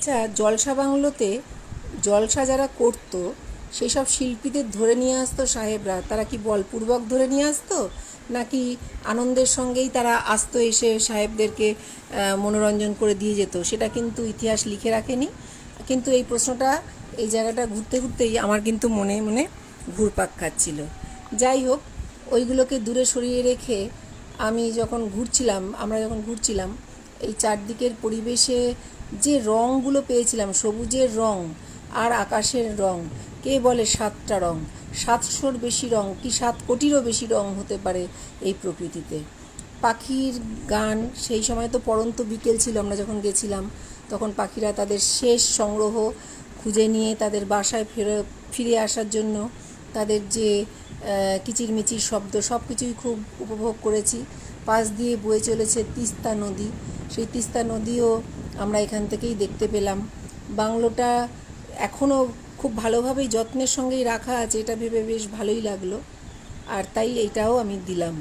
আচ্ছা, জলসা বাংলোতে জলসা যারা করতো সেই সব শিল্পীদের ধরে নিয়ে আসতো সাহেবরা, তারা কি বলপূর্বক ধরে নিয়ে আসতো নাকি আনন্দের সঙ্গেই তারা আসতো, এসে সাহেবদেরকে মনোরঞ্জন করে দিয়ে যেত, সেটা কিন্তু ইতিহাস লিখে রাখেনি। কিন্তু এই প্রশ্নটা, এই জায়গাটা ঘুরতে ঘুরতেই আমার কিন্তু মনে মনে ঘুরপাক খাচ্ছিল। যাই হোক, ওইগুলোকে দূরে সরিয়ে রেখে আমরা যখন ঘুরছিলাম এই চারদিকের পরিবেশে যে রঙগুলো পেয়েছিলাম, সবুজের রং আর আকাশের রং, কে বলে 7টা রং, 700-র বেশি রং, কি 7 কোটিরও বেশি রং হতে পারে এই প্রকৃতিতে। পাখির গান, সেই সময় তো পড়ন্ত বিকেল ছিল, আমরা যখন গেছিলাম তখন পাখিরা তাদের শেষ সংগ্রহ খুঁজে নিয়ে তাদের বাসায় ফিরে আসার জন্য তাদের যে কিচিরমিচির শব্দ, সব কিছুই খুব উপভোগ করেছি। পাশ দিয়ে বয়ে চলেছে তিস্তা নদী, সেই তিস্তা নদীও আমরা এখান থেকেই দেখতে পেলাম। বাংলোটা এখনও খুব ভালোভাবেই যত্নের সঙ্গেই রাখা আছে, এটা ভেবে বেশ ভালোই লাগলো, আর তাই এইটাও আমি দিলাম।